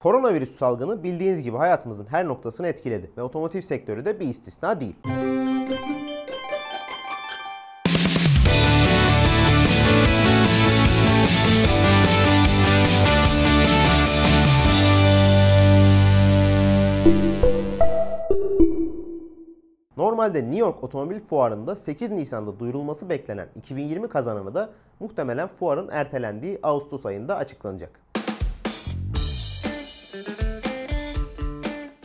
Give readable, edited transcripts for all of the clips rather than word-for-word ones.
Koronavirüs salgını bildiğiniz gibi hayatımızın her noktasını etkiledi ve otomotiv sektörü de bir istisna değil. Normalde New York Otomobil Fuarı'nda 8 Nisan'da duyurulması beklenen 2020 kazananı da muhtemelen fuarın ertelendiği Ağustos ayında açıklanacak.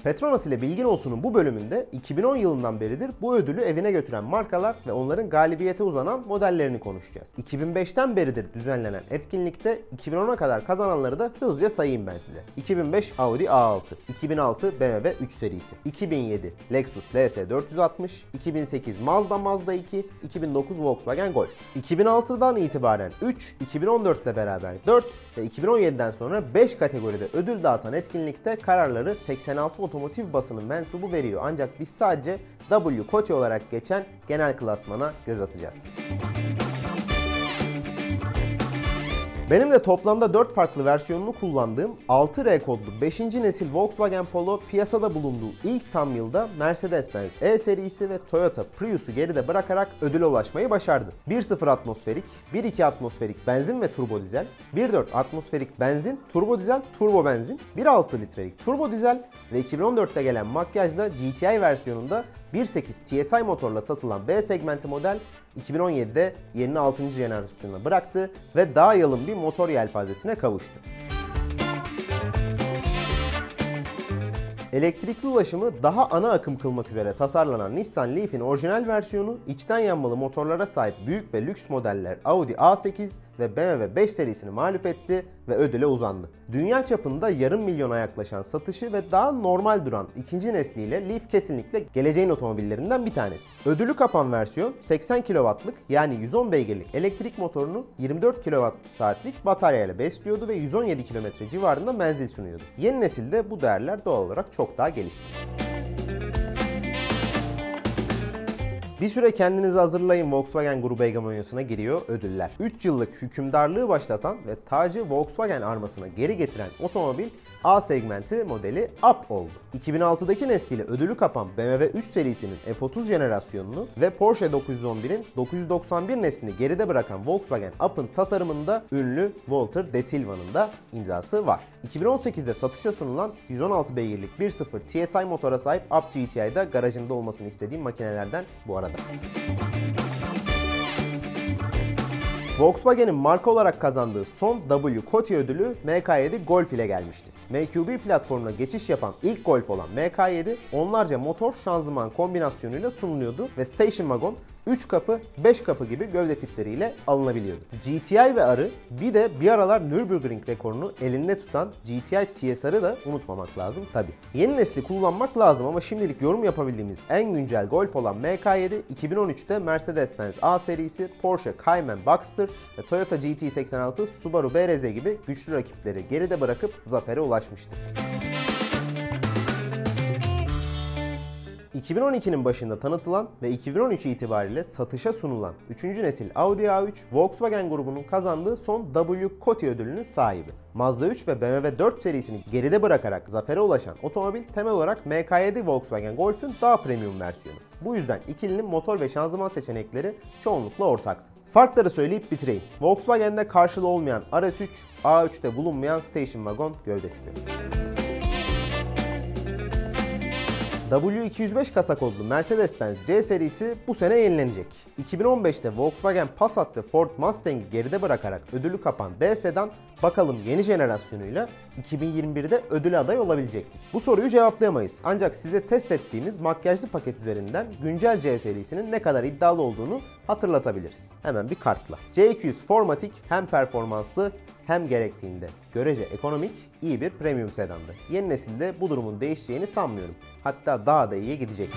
Petronas ile Bilgin Olsun'un bu bölümünde 2010 yılından beridir bu ödülü evine götüren markalar ve onların galibiyete uzanan modellerini konuşacağız. 2005'ten beridir düzenlenen etkinlikte 2010'a kadar kazananları da hızlıca sayayım ben size. 2005 Audi A6, 2006 BMW 3 serisi, 2007 Lexus LS460, 2008 Mazda 2, 2009 Volkswagen Golf. 2006'dan itibaren 3, 2014 ile beraber 4 ve 2017'den sonra 5 kategoride ödül dağıtan etkinlikte kararları 86 otomotiv basının mensubu veriyor. Ancak biz sadece W Koti olarak geçen genel klasmana göz atacağız. Benim de toplamda 4 farklı versiyonunu kullandığım 6R kodlu 5. nesil Volkswagen Polo piyasada bulunduğu ilk tam yılda Mercedes-Benz E serisi ve Toyota Prius'u geride bırakarak ödüle ulaşmayı başardı. 1.0 atmosferik, 1.2 atmosferik benzin ve turbo dizel, 1.4 atmosferik benzin, turbo dizel, turbo benzin, 1.6 litrelik turbo dizel ve 2014'te gelen makyajla GTI versiyonunda 1.8 TSI motorla satılan B segmenti model 2017'de yerini 6. jenerasyonuna bıraktı ve daha yalın bir motor yelpazesine kavuştu. Elektrikli ulaşımı daha ana akım kılmak üzere tasarlanan Nissan Leaf'in orijinal versiyonu içten yanmalı motorlara sahip büyük ve lüks modeller Audi A8 ve BMW 5 serisini mağlup etti ve ödüle uzandı. Dünya çapında yarım milyona yaklaşan satışı ve daha normal duran ikinci nesliyle Leaf kesinlikle geleceğin otomobillerinden bir tanesi. Ödülü kapan versiyon 80 kW'lık yani 110 beygirlik elektrik motorunu 24 kWh bataryayla besliyordu ve 117 km civarında menzil sunuyordu. Yeni nesilde bu değerler doğal olarak çok daha gelişti. Bir süre kendinizi hazırlayın, Volkswagen grubu hegemonyasına giriyor ödüller. 3 yıllık hükümdarlığı başlatan ve tacı Volkswagen armasına geri getiren otomobil A segmenti modeli Up oldu. 2006'daki nesliyle ödülü kapan BMW 3 serisinin F30 jenerasyonunu ve Porsche 911'in 991 neslini geride bırakan Volkswagen Up'ın tasarımında ünlü Walter De Silva'nın da imzası var. 2018'de satışa sunulan 116 beygirlik 1.0 TSI motora sahip Up GTI'da garajımda olmasını istediğim makinelerden bu arada. Volkswagen'in marka olarak kazandığı son W Koti ödülü MK7 Golf ile gelmişti. MQB platformuna geçiş yapan ilk Golf olan MK7 onlarca motor şanzıman kombinasyonuyla sunuluyordu ve Station Wagon 3 kapı, 5 kapı gibi gövde tipleriyle alınabiliyordu. GTI ve R'ı bir de bir aralar Nürburgring rekorunu elinde tutan GTI TSR'ı da unutmamak lazım tabi. Yeni nesli kullanmak lazım ama şimdilik yorum yapabildiğimiz en güncel Golf olan MK7 2013'te Mercedes-Benz A serisi, Porsche Cayman Boxster ve Toyota GT86 Subaru BRZ gibi güçlü rakipleri geride bırakıp zafere ulaşmıştı. 2012'nin başında tanıtılan ve 2013 itibariyle satışa sunulan 3. nesil Audi A3, Volkswagen grubunun kazandığı son W Koti ödülünün sahibi. Mazda 3 ve BMW 4 serisini geride bırakarak zafere ulaşan otomobil temel olarak MK7 Volkswagen Golf'ün daha premium versiyonu. Bu yüzden ikilinin motor ve şanzıman seçenekleri çoğunlukla ortaktı. Farkları söyleyip bitireyim. Volkswagen'de karşılığı olmayan RS3, A3'te bulunmayan Station Wagon gövde tipi. W205 kasa kodlu Mercedes-Benz C serisi bu sene yenilenecek. 2015'te Volkswagen Passat ve Ford Mustang'i geride bırakarak ödülü kapan D sedan bakalım yeni jenerasyonuyla 2021'de ödüle aday olabilecek mi? Bu soruyu cevaplayamayız. Ancak size test ettiğimiz makyajlı paket üzerinden güncel C serisinin ne kadar iddialı olduğunu hatırlatabiliriz. Hemen bir kartla. C200 Formatic hem performanslı hem gerektiğinde görece ekonomik, iyi bir premium sedandı. Yeni nesilde bu durumun değişeceğini sanmıyorum. Hatta daha da iyiye gidecek.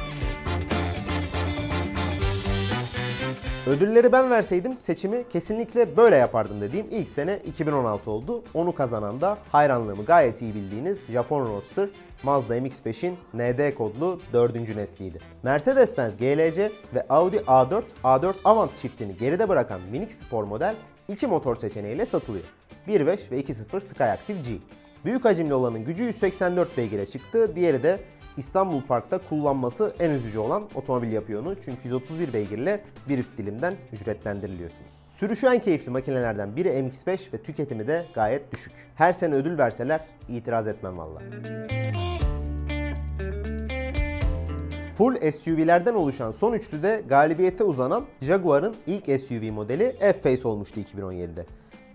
Ödülleri ben verseydim seçimi kesinlikle böyle yapardım dediğim ilk sene 2016 oldu. Onu kazanan da hayranlığımı gayet iyi bildiğiniz Japon Roadster Mazda MX-5'in ND kodlu 4. nesliydi. Mercedes-Benz GLC ve Audi A4, A4 Avant çiftini geride bırakan minik spor model iki motor seçeneğiyle satılıyor. 1.5 ve 2.0 Skyactiv G. Büyük hacimli olanın gücü 184 beygire çıktı. Diğeri de İstanbul Park'ta kullanması en üzücü olan otomobil yapıyor. Çünkü 131 beygirle bir üst dilimden ücretlendiriliyorsunuz. Sürüşü en keyifli makinelerden biri MX-5 ve tüketimi de gayet düşük. Her sene ödül verseler itiraz etmem valla. Full SUV'lerden oluşan son üçlüde galibiyete uzanan Jaguar'ın ilk SUV modeli F-Pace olmuştu 2017'de.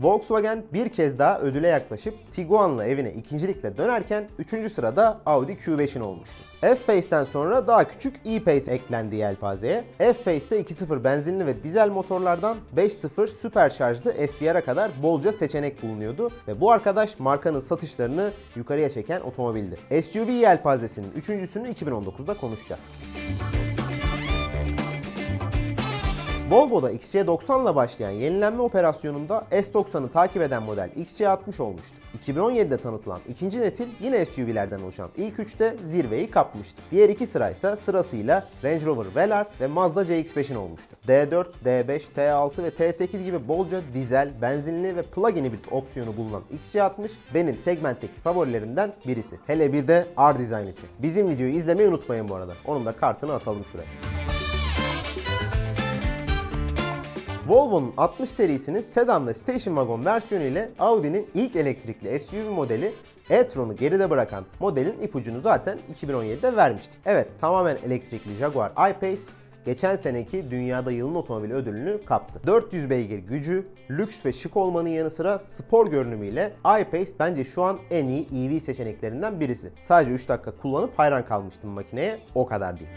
Volkswagen bir kez daha ödüle yaklaşıp Tiguan'la evine ikincilikle dönerken 3. sırada Audi Q5'in olmuştu. F-Pace'den sonra daha küçük E-Pace eklendi yelpazeye. F-Pace'de 2.0 benzinli ve dizel motorlardan 5.0 süperşarjlı SVR'a kadar bolca seçenek bulunuyordu ve bu arkadaş markanın satışlarını yukarıya çeken otomobildi. SUV yelpazesinin üçüncüsünü 2019'da konuşacağız. Volvo'da XC90 ile başlayan yenilenme operasyonunda S90'ı takip eden model XC60 olmuştu. 2017'de tanıtılan ikinci nesil yine SUV'lerden oluşan ilk üçte zirveyi kapmıştı. Diğer iki sıraysa sırasıyla Range Rover Velar ve Mazda CX-5'in olmuştu. D4, D5, T6 ve T8 gibi bolca dizel, benzinli ve plug-in hibrit opsiyonu bulunan XC60 benim segmentteki favorilerimden birisi. Hele bir de R-Design'isi. Bizim videoyu izlemeyi unutmayın bu arada. Onun da kartını atalım şuraya. Volvo'nun 60 serisinin sedan ve station wagon versiyonu ile Audi'nin ilk elektrikli SUV modeli e-tron'u geride bırakan modelin ipucunu zaten 2017'de vermiştik. Evet, tamamen elektrikli Jaguar I-Pace geçen seneki dünyada yılın otomobili ödülünü kaptı. 400 beygir gücü, lüks ve şık olmanın yanı sıra spor görünümüyle I-Pace bence şu an en iyi EV seçeneklerinden birisi. Sadece 3 dakika kullanıp hayran kalmıştım makineye, o kadar değil.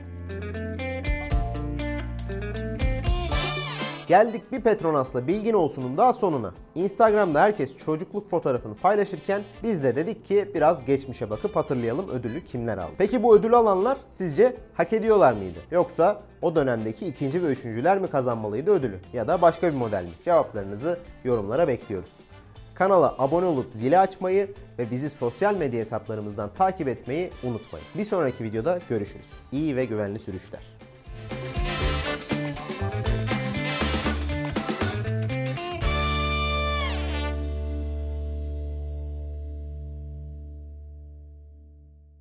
Geldik bir Petronas'la bilgin olsunun daha sonuna. Instagram'da herkes çocukluk fotoğrafını paylaşırken biz de dedik ki biraz geçmişe bakıp hatırlayalım ödülü kimler aldı. Peki bu ödülü alanlar sizce hak ediyorlar mıydı? Yoksa o dönemdeki ikinci ve üçüncüler mi kazanmalıydı ödülü? Ya da başka bir model mi? Cevaplarınızı yorumlara bekliyoruz. Kanala abone olup zili açmayı ve bizi sosyal medya hesaplarımızdan takip etmeyi unutmayın. Bir sonraki videoda görüşürüz. İyi ve güvenli sürüşler.